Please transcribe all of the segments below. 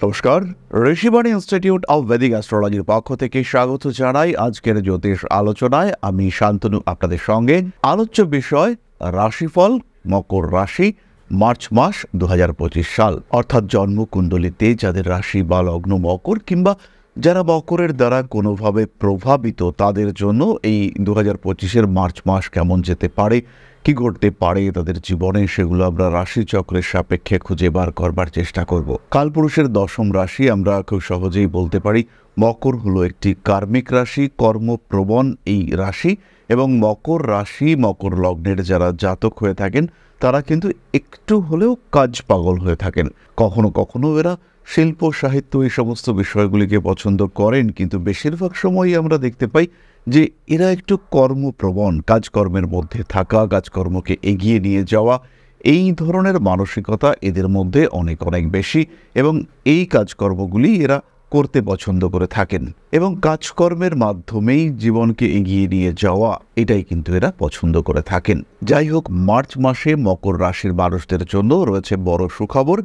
নমস্কার, Rishibani institute of Vedic অ্যাস্ট্রোলজির পক্ষ থেকে স্বাগত জানাই আজকের জ্যোতিষ আলোচনায়। আমি শান্তনু আপনাদের সঙ্গে। আলোচ্য বিষয় রাশিফল, মকর রাশি, মার্চ মাস 2025 সাল, অর্থাৎ জন্মকুণ্ডলিতে যাদের রাশি বা লগ্ন মকর কিংবা যারা মকরের দ্বারা কোনোভাবে প্রভাবিত তাদের জন্য এই 2025-এর মার্চ মাস কেমন যেতে পারে, কি ঘটতে পারে তাদের জীবনে, সেগুলো আমরা রাশিচক্রের সাপেক্ষে খুঁজে বার করবার চেষ্টা করব। কালপুরুষের দশম রাশি আমরা খুব সহজেই বলতে পারি মকর হলো একটি কার্মিক রাশি, কর্মপ্রবণ এই রাশি, এবং মকর রাশি মকর লগ্নের যারা জাতক হয়ে থাকেন তারা কিন্তু একটু হলেও কাজ পাগল হয়ে থাকেন। কখনো কখনো এরা শিল্প সাহিত্য এই সমস্ত বিষয়গুলিকে পছন্দ করেন, কিন্তু বেশিরভাগ সময়ই আমরা দেখতে পাই যে এরা একটু কর্মপ্রবণ, কাজকর্মের মধ্যে থাকা, কাজকর্মকে এগিয়ে নিয়ে যাওয়া, এই ধরনের মানসিকতা এদের মধ্যে অনেক অনেক বেশি, এবং এই কাজকর্মগুলি এরা করতে পছন্দ করে থাকেন এবং কাজকর্মের মাধ্যমেই জীবনকে এগিয়ে নিয়ে যাওয়া, এটাই কিন্তু এরা পছন্দ করে থাকেন। যাই হোক, মার্চ মাসে মকর রাশির মানুষদের জন্য রয়েছে বড় সুখবর।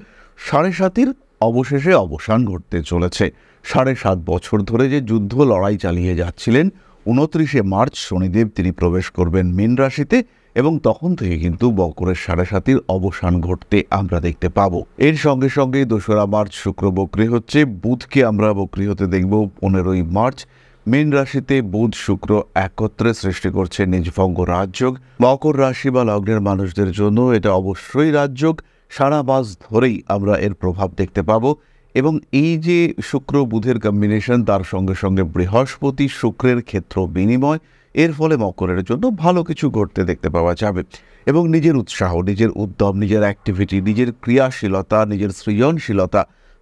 7.5-এর অবশেষে অবসান ঘটতে চলেছে। 7.5 বছর ধরে যে যুদ্ধ লড়াই চালিয়ে যাচ্ছিলেন, 29শে মার্চ শনিদেব তিনি প্রবেশ করবেন মীন রাশিতে, এবং তখন থেকে কিন্তু মকরের 7.5-এর অবসান ঘটতে আমরা দেখতে পাবো। এর সঙ্গে সঙ্গে 2রা মার্চ শুক্র বক্রী হচ্ছে, বুধকে আমরা বক্রী হতে দেখব 15ই মার্চ। মীন রাশিতে বুধ শুক্র একত্রে সৃষ্টি করছে নিজভঙ্গ রাজযোগ। মকর রাশি বা লগ্নের মানুষদের জন্য এটা অবশ্যই রাজযোগ। সারা মাস ধরেই আমরা এর প্রভাব দেখতে পাবো, এবং এই যে শুক্র বুধের কম্বিনেশন, তার সঙ্গে সঙ্গে বৃহস্পতি শুক্রের ক্ষেত্র বিনিময়, এর ফলে মকরের জন্য ভালো কিছু ঘটতে দেখতে পাওয়া যাবে। এবং নিজের উৎসাহ, নিজের উদ্যম, নিজের অ্যাক্টিভিটি, নিজের ক্রিয়াশীলতা, নিজের সৃজনশীলতা,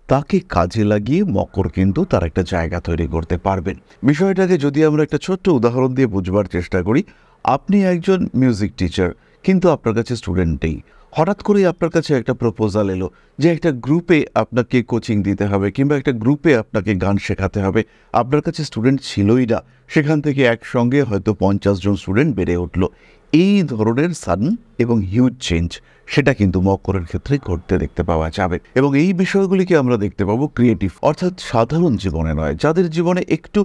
তাকে কাজে লাগিয়ে মকর কিন্তু তার একটা জায়গা তৈরি করতে পারবেন। বিষয়টাকে যদি আমরা একটা ছোট্ট উদাহরণ দিয়ে বুঝবার চেষ্টা করি, আপনি একজন মিউজিক টিচার, কিন্তু আপনার কাছে স্টুডেন্ট নেই। হঠাৎ করেই আপনার কাছে একটা প্রপোজাল এলো যে একটা গ্রুপে আপনাকে কোচিং দিতে হবে, কিংবা একটা গ্রুপে আপনাকে গান শেখাতে হবে। আপনার কাছে স্টুডেন্ট ছিলই না, সেখান থেকে একসঙ্গে হয়তো 50 জন স্টুডেন্ট বেড়ে উঠল। এই ধরনের সাডেন এবং হিউজ চেঞ্জ, সেটা কিন্তু মকরের ক্ষেত্রে ঘটতে দেখতে পাওয়া যাবে। এবং এই বিষয়গুলিকে আমরা দেখতে পাবো ক্রিয়েটিভ, অর্থাৎ সাধারণ জীবনে নয়, যাদের জীবনে একটু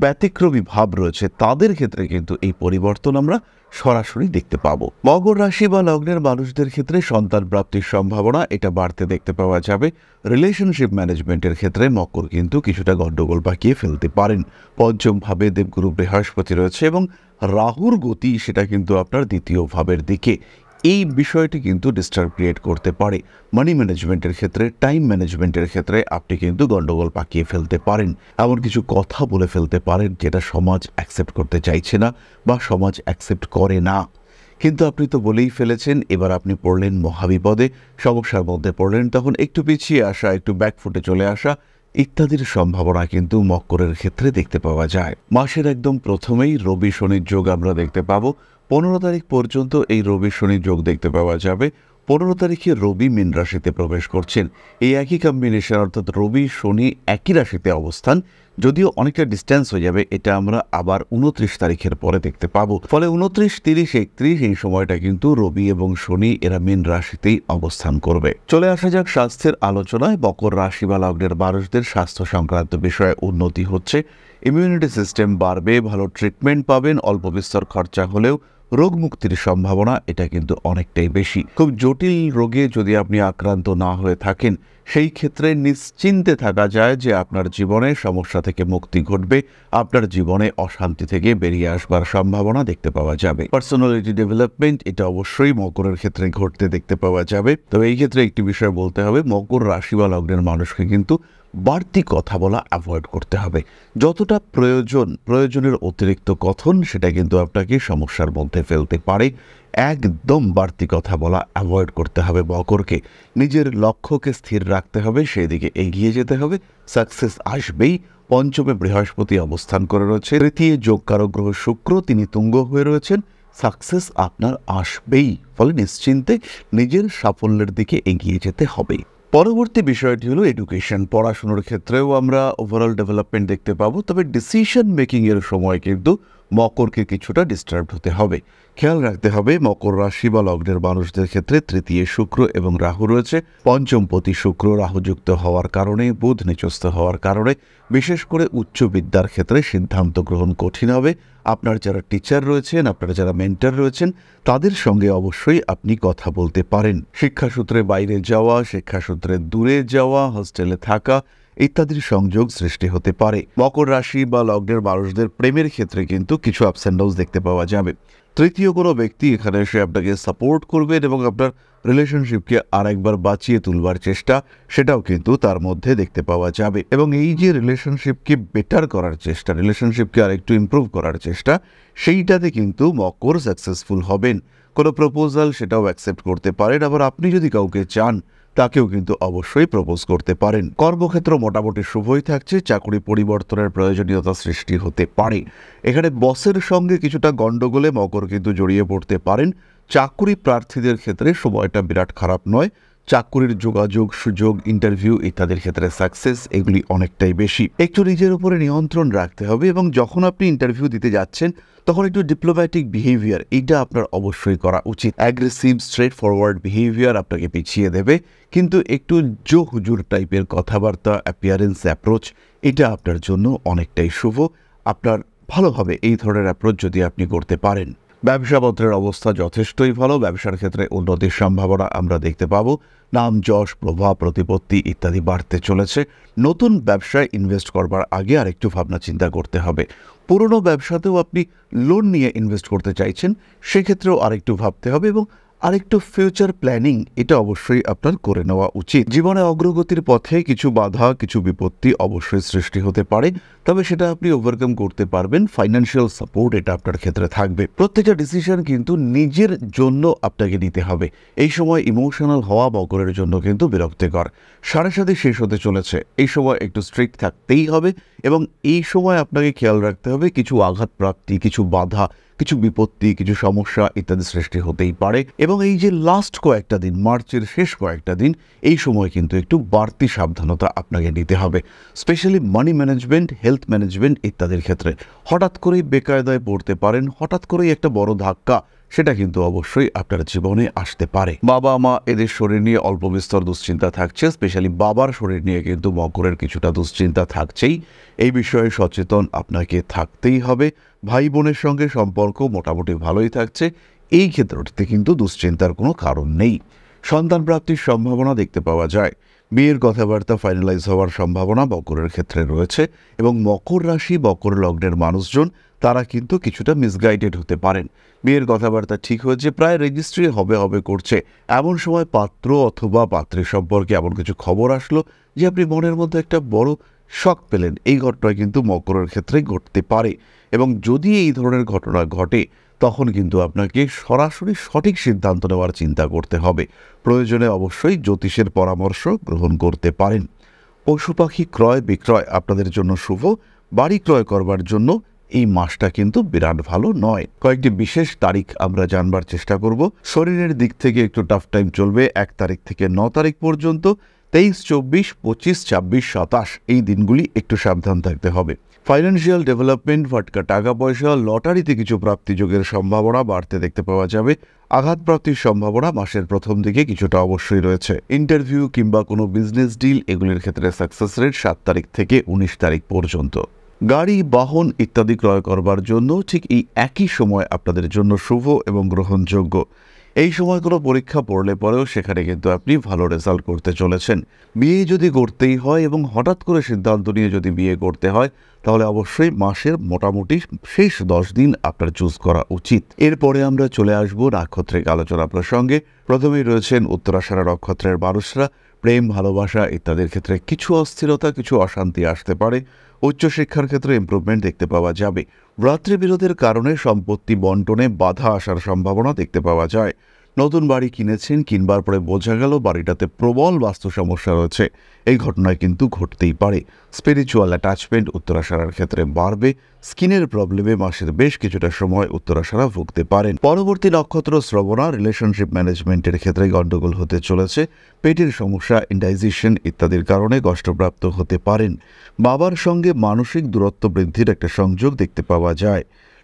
ব্যতিক্রমী ভাব রয়েছে তাদের ক্ষেত্রে কিন্তু এই পরিবর্তন আমরা সরাসরি দেখতে পাবো। মকর রাশি বা লগ্নের মানুষদের ক্ষেত্রে সন্তান প্রাপ্তির সম্ভাবনা এটা বাড়তে দেখতে পাওয়া যাবে। রিলেশনশিপ ম্যানেজমেন্টের ক্ষেত্রে মকর কিন্তু কিছুটা গণ্ডগোল পাকিয়ে ফেলতে পারেন। পঞ্চম ভাবে দেবগুরু বৃহস্পতি রয়েছে, এবং রাহুর গতি সেটা কিন্তু আপনার দ্বিতীয় ভাবের দিকে। এই বিষয়টি কিন্তু ডিস্টার্ব ক্রিয়েট করতে পারে। মানি ম্যানেজমেন্টের ক্ষেত্রে, টাইম ম্যানেজমেন্টের ক্ষেত্রে আপনি কিন্তু গণ্ডগোল পাকিয়ে ফেলতে পারেন। এমন কিছু কথা বলে ফেলতে পারেন যেটা সমাজ অ্যাকসেপ্ট করতে চাইছে না বা সমাজ অ্যাকসেপ্ট করে না, কিন্তু আপনি তো বলেই ফেলেছেন। এবার আপনি পড়লেন মহাবিপদে, সমস্যার মধ্যে পড়লেন, তখন একটু পিছিয়ে আসা, একটু ব্যাকফুটে চলে আসা ইত্যাদির সম্ভাবনা কিন্তু মকরের ক্ষেত্রে দেখতে পাওয়া যায়। মাসের একদম প্রথমেই রবি শনির যোগ আমরা দেখতে পাবো। 15 তারিখ পর্যন্ত এই রবি শনির যোগ দেখতে পাওয়া যাবে। 15 তারিখে রবি মীন রাশিতে প্রবেশ করছেন। এই একই কম্বিনেশন, অর্থাৎ রবি শনি একই রাশিতে অবস্থান, যদিও অনেকটা ডিস্টেন্স হয়ে যাবে, এটা আমরা আবার 29 তারিখের পরে দেখতে পাবো। ফলে 29, 30, 31 এই সময়টা কিন্তু রবি এবং শনি এরা মীন রাশিতেই অবস্থান করবে। চলে আসা যাক স্বাস্থ্যের আলোচনায়। মকর রাশি বা লগ্নের মানুষদের স্বাস্থ্য সংক্রান্ত বিষয়ে উন্নতি হচ্ছে, ইমিউনিটি সিস্টেম বাড়বে, ভালো ট্রিটমেন্ট পাবেন, অল্প বিস্তর খরচা হলেও রোগ মুক্তির সম্ভাবনা এটা কিন্তু অনেকটাই বেশি। খুব জটিল রোগে যদি আপনি আক্রান্ত না হয়ে থাকেন, সেই ক্ষেত্রে নিশ্চিন্তে থাকা যায় যে আপনার জীবনে সমস্যা থেকে মুক্তি ঘটবে, আপনার জীবনে অশান্তি থেকে বেরিয়ে আসবার সম্ভাবনা দেখতে পাওয়া যাবে। পার্সোনালিটি ডেভেলপমেন্ট এটা অবশ্যই মকরের ক্ষেত্রে ঘটতে দেখতে পাওয়া যাবে। তবে এই ক্ষেত্রে একটি বিষয় বলতে হবে, মকর রাশি বা লগ্নের মানুষকে কিন্তু বাড়তি কথা বলা অ্যাভয়েড করতে হবে। যতটা প্রয়োজনের অতিরিক্ত কথন সেটা কিন্তু আপনাকে সমস্যার মধ্যে ফেলতে পারে। একদম বাড়তি কথা বলা অ্যাভয়েড করতে হবে মকরকে। নিজের লক্ষ্যকে স্থির রাখতে হবে, সেই দিকে এগিয়ে যেতে হবে, সাকসেস আসবেই। পঞ্চমে বৃহস্পতি অবস্থান করে রয়েছে, তৃতীয় যোগকারক গ্রহ শুক্র তিনি তুঙ্গ হয়ে রয়েছেন, সাকসেস আপনার আসবেই। ফলে নিশ্চিন্তে নিজের সাফল্যের দিকে এগিয়ে যেতে হবে। পরবর্তী বিষয়টি হলো এডুকেশন। পড়াশোনার ক্ষেত্রেও আমরা ওভারঅল ডেভেলপমেন্ট দেখতে পাবো, তবে ডিসিশন মেকিং এর সময় কিন্তু মকরকে কিছুটা ডিস্টার্ব হতে হবে। খেয়াল রাখতে হবে মকর রাশি বা লগ্নের মানুষদের ক্ষেত্রে তৃতীয় শুক্র এবং রাহু রয়েছে। পঞ্চমপতি শুক্র রাহুযুক্ত হওয়ার কারণে, বুধ নিচস্থ হওয়ার কারণে বিশেষ করে উচ্চ বিদ্যার ক্ষেত্রে সিদ্ধান্ত গ্রহণ কঠিন হবে। আপনার যারা টিচার রয়েছেন, আপনারা যারা মেন্টর রয়েছেন, তাদের সঙ্গে অবশ্যই আপনি কথা বলতে পারেন। শিক্ষাসূত্রে বাইরে যাওয়া, শিক্ষাসূত্রে দূরে যাওয়া, হোস্টেলে থাকা ইত্যাদির সংযোগ সৃষ্টি হতে পারে। মকর রাশি বা লগ্নের মানুষদের প্রেমের ক্ষেত্রে কিন্তু কিছু আপস অ্যান্ড ডাউনস দেখতে পাওয়া যাবে। তৃতীয় কোনো ব্যক্তি এখানে এসে আপনাকে সাপোর্ট করবেন এবং আপনার রিলেশনশিপকে আরেকবার বাঁচিয়ে তুলবার চেষ্টা, সেটাও কিন্তু তার মধ্যে দেখতে পাওয়া যাবে। এবং এই যে রিলেশনশিপকে বেটার করার চেষ্টা, রিলেশনশিপকে আরেকটু ইমপ্রুভ করার চেষ্টা, সেইটাতে কিন্তু মকর সাকসেসফুল হবেন। কোনো প্রপোজাল সেটাও অ্যাকসেপ্ট করতে পারেন। আবার আপনি যদি কাউকে চান, তাকেও কিন্তু অবশ্যই প্রপোজ করতে পারেন। কর্মক্ষেত্র মোটামুটি শুভই থাকছে। চাকরি পরিবর্তনের প্রয়োজনীয়তা সৃষ্টি হতে পারে। এখানে বসের সঙ্গে কিছুটা গণ্ডগোলে মকর কিন্তু জড়িয়ে পড়তে পারেন। চাকরি প্রার্থীদের ক্ষেত্রে সময়টা বিরাট খারাপ নয়। চাকরির যোগাযোগ, সুযোগ, ইন্টারভিউ ইত্যাদির ক্ষেত্রে সাকসেস এগুলি অনেকটাই বেশি। একটু নিজের উপরে নিয়ন্ত্রণ রাখতে হবে এবং যখন আপনি ইন্টারভিউ দিতে যাচ্ছেন তখন একটু ডিপ্লোম্যাটিক বিহেভিয়ার এইটা আপনার অবশ্যই করা উচিত। অ্যাগ্রেসিভ স্ট্রেট ফরওয়ার্ড বিহেভিয়ার আপনাকে পিছিয়ে দেবে, কিন্তু একটু জো হুজুর টাইপের কথাবার্তা, অ্যাপিয়ারেন্স, অ্যাপ্রোচ এটা আপনার জন্য অনেকটাই শুভ। আপনার ভালোভাবে এই ধরনের অ্যাপ্রোচ যদি আপনি করতে পারেন। ব্যবসাপত্রের অবস্থা যথেষ্টই ভালো। ব্যবসার ক্ষেত্রে উন্নতির সম্ভাবনা আমরা দেখতে পাবো। নাম, যশ, প্রভাব, প্রতিপত্তি ইত্যাদি বাড়তে চলেছে। নতুন ব্যবসায় ইনভেস্ট করবার আগে আরেকটু ভাবনা চিন্তা করতে হবে। পুরনো ব্যবসাতেও আপনি লোন নিয়ে ইনভেস্ট করতে চাইছেন, সেক্ষেত্রেও আরেকটু ভাবতে হবে এবং আরেকটু ফিউচার প্ল্যানিং এটা অবশ্যই আপনার করে নেওয়া উচিত। জীবনে অগ্রগতির পথে কিছু বাধা, কিছু বিপত্তি অবশ্যই সৃষ্টি হতে পারে, তবে সেটা আপনি ওভারকাম করতে পারবেন। ফাইন্যান্সিয়াল সাপোর্ট এটা আপনার ক্ষেত্রে থাকবে। প্রত্যেকটা ডিসিশন কিন্তু নিজের জন্য আপনাকে নিতে হবে। এই সময় ইমোশনাল হওয়া মকরের জন্য কিন্তু বিরক্তিকর। সাড়ে সাথে শেষ হতে চলেছে, এই সময় একটু স্ট্রিক্ট থাকতেই হবে এবং এই সময় আপনাকে খেয়াল রাখতে হবে কিছু আঘাত প্রাপ্তি, কিছু বাধা, কিছু বিপত্তি, কিছু সমস্যা ইত্যাদি সৃষ্টি হতেই পারে। এবং এই যে লাস্ট কয়েকটা দিন, মার্চের শেষ কয়েকটা দিন, এই সময় কিন্তু একটু বাড়তি সাবধানতা আপনাকে নিতে হবে, specially money management, health management ইত্যাদির ক্ষেত্রে। হঠাৎ করেই বেকায়দায় পড়তে পারেন, হঠাৎ করেই একটা বড় ধাক্কা সেটা কিন্তু অবশ্যই আপনার জীবনে আসতে পারে। বাবা মা এদের শরীর নিয়ে অল্প বিস্তর দুশ্চিন্তা থাকছে, স্পেশালি বাবার শরীর নিয়ে কিন্তু মকরের কিছুটা দুশ্চিন্তা থাকছেই। এই বিষয়ে সচেতন আপনাকে থাকতেই হবে। ভাই বোনের সঙ্গে সম্পর্ক মোটামুটি ভালোই থাকছে, এই ক্ষেত্রটিতে কিন্তু দুশ্চিন্তার কোনো কারণ নেই। সন্তান প্রাপ্তির সম্ভাবনা দেখতে পাওয়া যায়। বিয়ের কথাবার্তা ফাইনালাইজ হওয়ার সম্ভাবনা মকরের ক্ষেত্রে রয়েছে এবং মকর রাশি, মকর লগ্নের মানুষজন তারা কিন্তু কিছুটা মিসগাইডেড হতে পারেন। বিয়ের কথাবার্তা ঠিক হয়েছে, প্রায় রেজিস্ট্রি হবে করছে, এমন সময় পাত্র অথবা পাত্রের সম্পর্কে এমন কিছু খবর আসলো যে আপনি মনের মধ্যে একটা বড় শক পেলেন। এই ঘটনা কিন্তু মকরের ক্ষেত্রে ঘটতে পারে এবং যদি এই ধরনের ঘটনা ঘটে তখন কিন্তু আপনাকে সরাসরি সঠিক সিদ্ধান্ত নেওয়ার চিন্তা করতে হবে। প্রয়োজনে অবশ্যই জ্যোতিষের পরামর্শ গ্রহণ করতে পারেন। পশু পাখি ক্রয় বিক্রয় আপনাদের জন্য শুভ। বাড়ি ক্রয় করবার জন্য এই মাসটা কিন্তু বিরাট ভালো নয়। কয়েকটি বিশেষ তারিখ আমরা জানবার চেষ্টা করব। শরীরের দিক থেকে একটু টাফ টাইম চলবে 1 তারিখ থেকে 9 তারিখ পর্যন্ত। 23, 24, 25, 26, 27 এই দিনগুলি একটু সাবধান থাকতে হবে। ফাইন্যান্সিয়াল ডেভেলপমেন্ট, ফাটকা টাকা পয়সা, লটারিতে কিছু প্রাপ্তিযোগের সম্ভাবনা বাড়তে দেখতে পাওয়া যাবে। আঘাত প্রাপ্তির সম্ভাবনা মাসের প্রথম দিকে কিছুটা অবশ্যই রয়েছে। ইন্টারভিউ কিংবা কোনো বিজনেস ডিল এগুলির ক্ষেত্রে সাকসেস রেট 7 তারিখ থেকে 19 তারিখ পর্যন্ত। গাড়ি, বাহন ইত্যাদি ক্রয় করবার জন্য ঠিক এই একই সময় আপনাদের জন্য শুভ এবং গ্রহণযোগ্য। এই সময় কোনো পরীক্ষা পড়লে পরেও সেখানে কিন্তু আপনি ভালো রেজাল্ট করতে চলেছেন। বিয়ে যদি করতেই হয় এবং হঠাৎ করে সিদ্ধান্ত নিয়ে যদি বিয়ে করতে হয় তাহলে অবশ্যই মাসের মোটামুটি শেষ 10 দিন আপনার চুজ করা উচিত। এরপরে আমরা চলে আসবো নাক্ষত্রিক আলোচনা প্রসঙ্গে। প্রথমেই রয়েছেন উত্তরাষাঢ়া নক্ষত্রের মানুষরা। প্রেম, ভালোবাসা ইত্যাদির ক্ষেত্রে কিছু অস্থিরতা, কিছু অশান্তি আসতে পারে। উচ্চশিক্ষার ক্ষেত্রে ইমপ্রুভমেন্ট দেখতে পাওয়া যাবে। ভ্রাতৃবিরোধের কারণে সম্পত্তি বন্টনে বাধা আসার সম্ভাবনা দেখতে পাওয়া যায়। নতুন বাড়ি কিনেছেন, কিনবার পরে বোঝা গেল বাড়িটাতে প্রবল বাস্তু সমস্যা রয়েছে। এই ঘটনায় কিন্তু ঘটতেই পারে। স্পিরিচুয়াল অ্যাটাচমেন্ট উত্তরাষাঢ়ার ক্ষেত্রে বাড়বে। স্কিনের প্রবলেমে মাসের বেশ কিছুটা সময় উত্তরাষাঢ়া ভুগতে পারেন। পরবর্তী নক্ষত্র শ্রবণা। রিলেশনশিপ ম্যানেজমেন্টের ক্ষেত্রে গণ্ডগোল হতে চলেছে। পেটের সমস্যা, ইনডাইজেশন ইত্যাদির কারণে কষ্টপ্রাপ্ত হতে পারেন। বাবার সঙ্গে মানসিক দূরত্ব বৃদ্ধির একটা সংযোগ দেখতে পাওয়া যায়।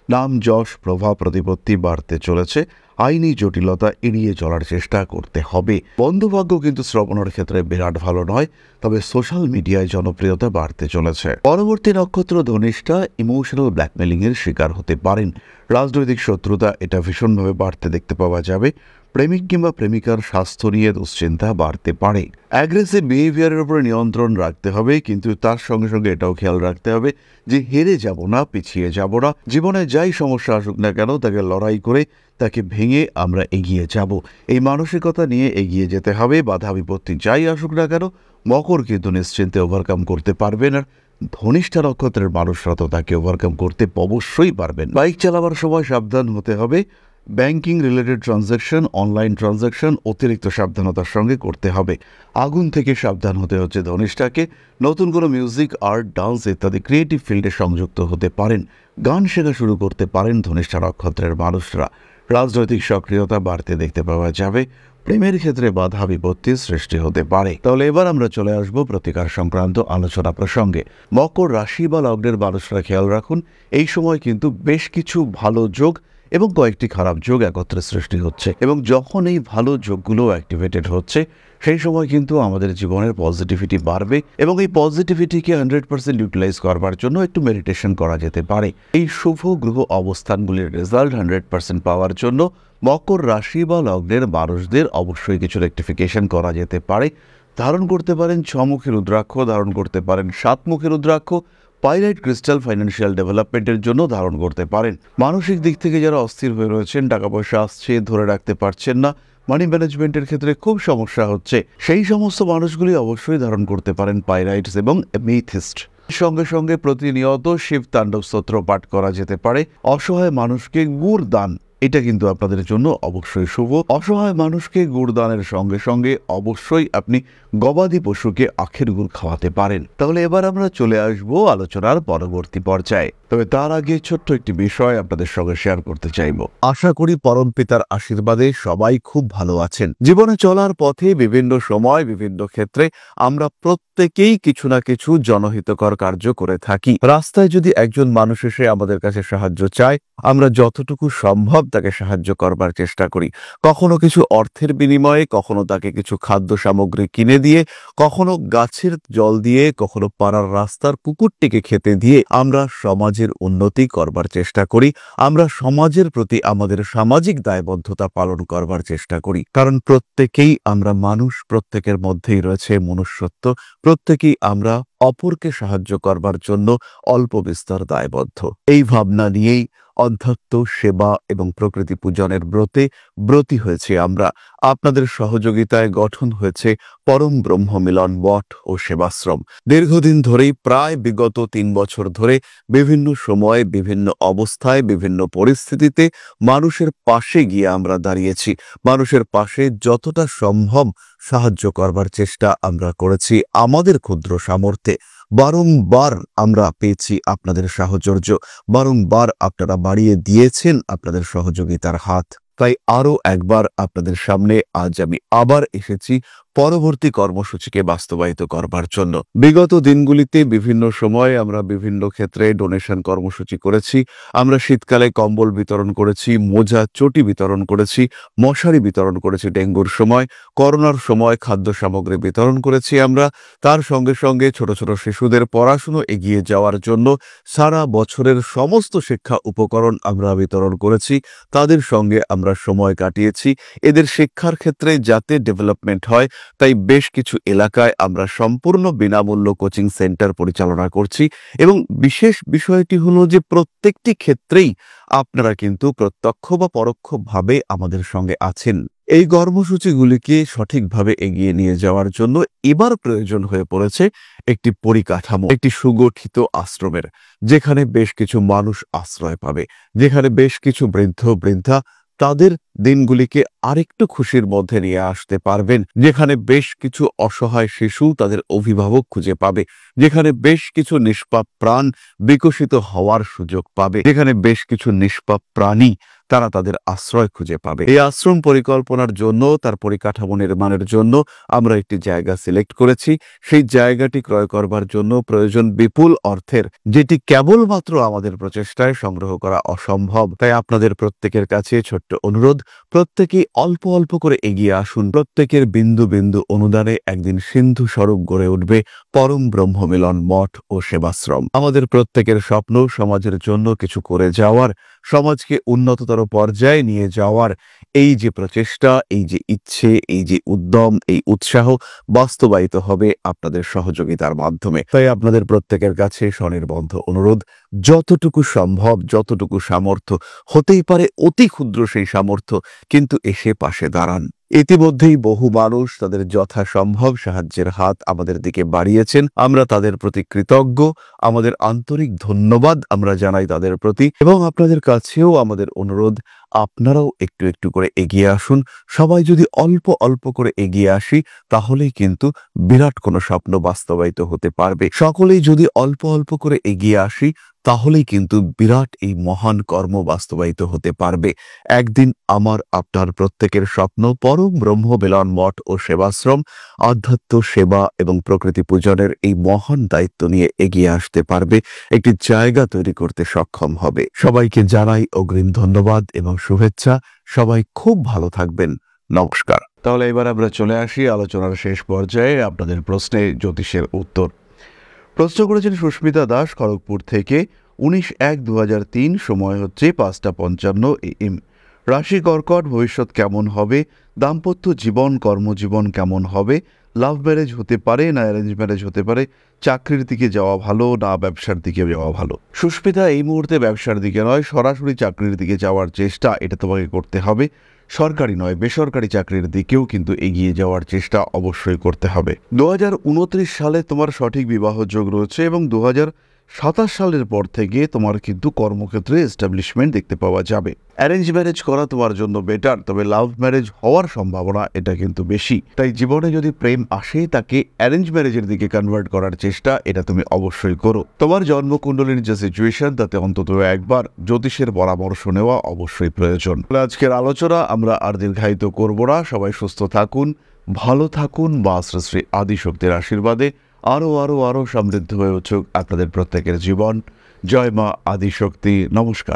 নাম যশ প্রভাব প্রতিপত্তি বাড়তে চলেছে। আইনি জটিলতা এড়িয়ে চলার চেষ্টা করতে হবে। বন্ধুভাগ্য কিন্তু শ্রবণের ক্ষেত্রে বিরাট ভালো নয়, তবে সোশ্যাল মিডিয়ায় জনপ্রিয়তা বাড়তে চলেছে। পরবর্তী নক্ষত্র ধনিষ্ঠা, ইমোশনাল ব্ল্যাকমেলিং এর শিকার হতে পারেন। রাজনৈতিক শত্রুতা এটা ভীষণভাবে বাড়তে দেখতে পাওয়া যাবে। প্রেমিক কিংবা প্রেমিকার স্বাস্থ্য নিয়ে দুশ্চিন্তা বাড়তে পারে। অ্যাগ্রেসিভ বিহেভিয়ারের উপরে নিয়ন্ত্রণ রাখতে হবে, কিন্তু তার সঙ্গে সঙ্গে এটাও খেয়াল রাখতে হবে যে হেরে যাব না, পিছিয়ে যাব না। জীবনে যাই সমস্যা আসুক না কেন তাকে লড়াই করে তাকে ভেঙে আমরা এগিয়ে যাব, এই মানসিকতা নিয়ে এগিয়ে যেতে হবে। বাধা বিপত্তি যাই আসুক না কেন মকর কিন্তু নিশ্চিন্তে ওভারকাম করতে পারবেন। আর ধনিষ্ঠা নক্ষত্রের মানুষরা তো তাকে ওভারকাম করতে অবশ্যই পারবেন। বাইক চালাবার সময় সাবধান হতে হবে। Banking related transaction, online transaction অতিরিক্ত সাবধানতার সঙ্গে করতে হবে। আগুন থেকে সাবধান হতে হচ্ছে ধনিষ্ঠাকে। নতুন কোনো মিউজিক, আর্ট, ডান্স ইত্যাদি ক্রিয়েটিভ ফিল্ডে সংযুক্ত হতে পারেন। গান শেখা শুরু করতে পারেন ধনিষ্ঠা নক্ষত্রের মানুষরা। রাজনৈতিক সক্রিয়তা বাড়তে দেখতে পাওয়া যাবে। প্রেমের ক্ষেত্রে বাধা বিপত্তির সৃষ্টি হতে পারে। তাহলে এবার আমরা চলে আসব প্রতিকার সংক্রান্ত আলোচনা প্রসঙ্গে। মকর রাশি বা লগ্নের মানুষরা খেয়াল রাখুন, এই সময় কিন্তু বেশ কিছু ভালো যোগ এবং কয়েকটি খারাপ যোগ একত্রে সৃষ্টি হচ্ছে, এবং যখন এই ভালো যোগগুলো অ্যাক্টিভেটেড হচ্ছে সেই সময় কিন্তু আমাদের জীবনের পজিটিভিটি বাড়বে, এবং এই পজিটিভিটিকে 100% ইউটিলাইজ করবার জন্য একটু মেডিটেশন করা যেতে পারে। এই শুভ গ্রহ অবস্থানগুলির রেজাল্ট 100% পাওয়ার জন্য মকর রাশি বা লগ্নের মানুষদের অবশ্যই কিছু রেকটিফিকেশন করা যেতে পারে। ধারণ করতে পারেন 6 মুখী রুদ্রাক্ষ, ধারণ করতে পারেন 7 মুখী রুদ্রাক্ষ। পাইরাইট ক্রিস্টাল ফাইন্যান্সিয়াল ডেভেলপমেন্টের জন্য ধারণ করতে পারেন। মানসিক দিক থেকে যারা অস্থির হয়ে রয়েছেন, টাকা পয়সা আসছে ধরে রাখতে পারছেন না, মানি ম্যানেজমেন্টের ক্ষেত্রে খুব সমস্যা হচ্ছে, সেই সমস্ত মানুষগুলি অবশ্যই ধারণ করতে পারেন পাইরাইটস এবং এমেথিস্ট। সঙ্গে সঙ্গে প্রতিনিয়ত শিব তাণ্ডব স্তোত্র পাঠ করা যেতে পারে। অসহায় মানুষকে গুড় দান, এটা কিন্তু আপনাদের জন্য অবশ্যই শুভ। অসহায় মানুষকে গুড় দানের সঙ্গে সঙ্গে অবশ্যই আপনি গবাদি পশুকে আখের গুড় খাওয়াতে পারেন। তাহলে এবার আমরা চলে আসব আলোচনার পরবর্তী পর্যায়ে। তবে তার আগে ছোট্ট একটি বিষয় আপনাদের সঙ্গে শেয়ার করতে চাইব। আশা করি পরম পিতার আশীর্বাদে সবাই খুব ভালো আছেন। জীবনে চলার পথে বিভিন্ন সময় বিভিন্ন ক্ষেত্রে আমরা প্রত্যেকেই কিছু না কিছু জনহিতকর কার্য করে থাকি। রাস্তায় যদি একজন মানুষ এসে আমাদের কাছে সাহায্য চায়, আমরা যতটুকু সম্ভব তাকে সাহায্য করবার চেষ্টা করি। কখনো কিছু অর্থের বিনিময়ে, কখনো তাকে কিছু খাদ্য সামগ্রী কিনে দিয়ে, কখনো গাছের জল দিয়ে, কখনো পাড়ার রাস্তার কুকুরটিকে খেতে দিয়ে আমরা সমাজের উন্নতি করবার চেষ্টা করি। আমরা সমাজের প্রতি আমাদের সামাজিক দায়বদ্ধতা পালন করবার চেষ্টা করি, কারণ প্রত্যেকেই আমরা মানুষ, প্রত্যেকের মধ্যেই রয়েছে মনুষ্যত্ব, প্রত্যেকেই আমরা অপরকে সাহায্য করবার জন্য অল্প বিস্তর দায়বদ্ধ। এই ভাবনা নিয়েই অধ্যাত্ম, সেবা এবং প্রকৃতি পূজনের ব্রতী হয়েছে আমরা। আপনাদের সহযোগিতায় গঠন হয়েছে পরম ব্রহ্ম মিলন মঠ ও সেবাশ্রম। দীর্ঘদিন ধরেই, প্রায় বিগত 3 বছর ধরে বিভিন্ন সময়ে, বিভিন্ন অবস্থায়, বিভিন্ন পরিস্থিতিতে মানুষের পাশে গিয়ে আমরা দাঁড়িয়েছি। মানুষের পাশে যতটা সম্ভব সাহায্য করবার চেষ্টা আমরা করেছি আমাদের ক্ষুদ্র সামর্থ্যে। বারংবার আমরা পেয়েছি আপনাদের সাহচর্য, বারংবার আপনারা বাড়িয়ে দিয়েছেন আপনাদের সহযোগিতার হাত। তাই আরও একবার আপনাদের সামনে আজ আমি আবার এসেছি পরবর্তী কর্মসূচিকে বাস্তবায়িত করবার জন্য। বিগত দিনগুলিতে বিভিন্ন সময়ে আমরা বিভিন্ন ক্ষেত্রে ডোনেশন কর্মসূচি করেছি। আমরা শীতকালে কম্বল বিতরণ করেছি, মোজা, চটি বিতরণ করেছি, মশারি বিতরণ করেছি ডেঙ্গুর সময়, করোনার সময় খাদ্য সামগ্রী বিতরণ করেছি আমরা। তার সঙ্গে সঙ্গে ছোট ছোট শিশুদের পড়াশুনো এগিয়ে যাওয়ার জন্য সারা বছরের সমস্ত শিক্ষা উপকরণ আমরা বিতরণ করেছি। তাদের সঙ্গে আমরা সময় কাটিয়েছি। এদের শিক্ষার ক্ষেত্রে যাতে ডেভেলপমেন্ট হয়, তাই বেশ কিছু এলাকায় আমরা সম্পূর্ণ বিনামূল্য কোচিং সেন্টার পরিচালনা করছি। এবং বিশেষ বিষয়টি হলো যে প্রত্যেকটি ক্ষেত্রেই আপনারা কিন্তু প্রত্যক্ষ বা পরোক্ষভাবে আমাদের সঙ্গে আছেন। এই কর্মসূচিগুলিকে সঠিকভাবে এগিয়ে নিয়ে যাওয়ার জন্য এবার প্রয়োজন হয়ে পড়েছে একটি পরিকাঠামো, একটি সুগঠিত আশ্রমের, যেখানে বেশ কিছু মানুষ আশ্রয় পাবে, যেখানে বেশ কিছু বৃদ্ধ বৃদ্ধা তাদের দিনগুলিকে আরেকটু খুশির মধ্যে নিয়ে আসতে পারবেন, যেখানে বেশ কিছু অসহায় শিশু তাদের অভিভাবক খুঁজে পাবে, যেখানে বেশ কিছু নিষ্পাপ প্রাণ বিকশিত হওয়ার সুযোগ পাবে, যেখানে বেশ কিছু নিষ্পাপ প্রাণী তারা তাদের আশ্রয় খুঁজে পাবে। এই আশ্রম পরিকল্পনার জন্য, তার পরিকাঠামো নির্মাণের জন্য আমরা একটি জায়গা সিলেক্ট করেছি। সেই জায়গাটি ক্রয় করবার জন্য প্রয়োজন বিপুল অর্থের, যেটি কেবলমাত্র আমাদের প্রচেষ্টায় সংগ্রহ করা অসম্ভব। তাই আপনাদের প্রত্যেকের কাছে ছোট্ট অনুরোধ, প্রত্যেকেই অল্প অল্প করে এগিয়ে আসুন। প্রত্যেকের বিন্দু বিন্দু অনুদানে একদিন সিন্ধু স্বরূপ গড়ে উঠবে পরম ব্রহ্মমিলন মঠ ও সেবাশ্রম। আমাদের প্রত্যেকের স্বপ্ন সমাজের জন্য কিছু করে যাওয়ার, সমাজকে উন্নততর পর্যায়ে নিয়ে যাওয়ার এই যে প্রচেষ্টা, এই যে ইচ্ছে, এই যে উদ্যম, এই উৎসাহ বাস্তবায়িত হবে আপনাদের সহযোগিতার মাধ্যমে। তাই আপনাদের প্রত্যেকের কাছে স্বনির্বন্ধ অনুরোধ, যতটুকু সম্ভব, যতটুকু সামর্থ্য, হতেই পারে অতি ক্ষুদ্র সেই সামর্থ্য, কিন্তু এসে পাশে দাঁড়ান। ইতিমধ্যেই বহু মানুষ তাদের যথাসম্ভব সাহায্যের হাত আমাদের দিকে বাড়িয়েছেন। আমরা তাদের প্রতি কৃতজ্ঞ, আমাদের আন্তরিক ধন্যবাদ আমরা জানাই তাদের প্রতি। এবং আপনাদের কাছেও আমাদের অনুরোধ, আপনারাও একটু একটু করে এগিয়ে আসুন। সবাই যদি অল্প অল্প করে এগিয়ে আসি, তাহলেই কিন্তু বিরাট কোনো স্বপ্ন বাস্তবায়িত হতে পারবে। সকলেই যদি অল্প অল্প করে এগিয়ে আসি, তাহলেই কিন্তু বিরাট এই মহান কর্ম বাস্তবায়িত হতে পারবে। একদিন আমার আপনার প্রত্যেকের স্বপ্ন পরম ব্রহ্মমিলন মঠ ও সেবাশ্রম আধ্যাত্ম সেবা এবং প্রকৃতি পূজনের এই মহান দায়িত্ব নিয়ে এগিয়ে আসতে পারবে, একটি জায়গা তৈরি করতে সক্ষম হবে। সবাইকে জানাই অগ্রিম ধন্যবাদ এবং শুভেচ্ছা। সবাই খুব ভালো থাকবেন। নমস্কার। তাহলে এবার আমরা চলে আসি আলোচনার শেষ পর্যায়ে। আপনাদের প্রশ্নে জ্যোতিষের উত্তর প্রশ্ন করেছেন সুস্মিতা দাস খড়গপুর থেকে। 19/1/2003, সময় হচ্ছে 5:55 AM। রাশি কর্কট, ভবিষ্যৎ কেমন হবে? দাম্পত্য জীবন, কর্মজীবন কেমন হবে? লাভ ম্যারেজ হতে পারে না অ্যারেঞ্জ ম্যারেজ হতে পারে? চাকরির দিকে যাওয়া ভালো না ব্যবসার দিকে যাওয়া ভালো? সুস্মিতা, এই মুহূর্তে ব্যবসার দিকে নয়, সরাসরি চাকরির দিকে যাওয়ার চেষ্টা এটা তোমাকে করতে হবে। সরকারি নয়, বেসরকারি চাকরির দিকেও কিন্তু এগিয়ে যাওয়ার চেষ্টা অবশ্যই করতে হবে। 2029 সালে তোমার সঠিক বিবাহ যোগ রয়েছে এবং 2027 সালের পর থেকে তোমার কিন্তু কর্মক্ষেত্রে এস্টাবলিশমেন্ট দেখতে পাওয়া যাবে। অ্যারেঞ্জ ম্যারেজ করা তোমার জন্য বেটার, তবে লাভ ম্যারেজ হওয়ার সম্ভাবনা এটা কিন্তু বেশি। তাই জীবনে যদি প্রেম আসে, তাকে অ্যারেঞ্জ ম্যারেজের দিকে কনভার্ট করার চেষ্টা এটা তুমি অবশ্যই করো। তোমার জন্মকুণ্ডলীর যে সিচুয়েশন, তাতে অন্তত একবার জ্যোতিষের পরামর্শ নেওয়া অবশ্যই প্রয়োজন। আজকের আলোচনা আমরা আর দীর্ঘায়িত করব না। সবাই সুস্থ থাকুন, ভালো থাকুন, বা শ্রী আদিশক্তির আশীর্বাদে আরও আরও আরও সমৃদ্ধ হয়ে উঠুক আপনাদের প্রত্যেকের জীবন। জয় মা আদিশক্তি। নমস্কার।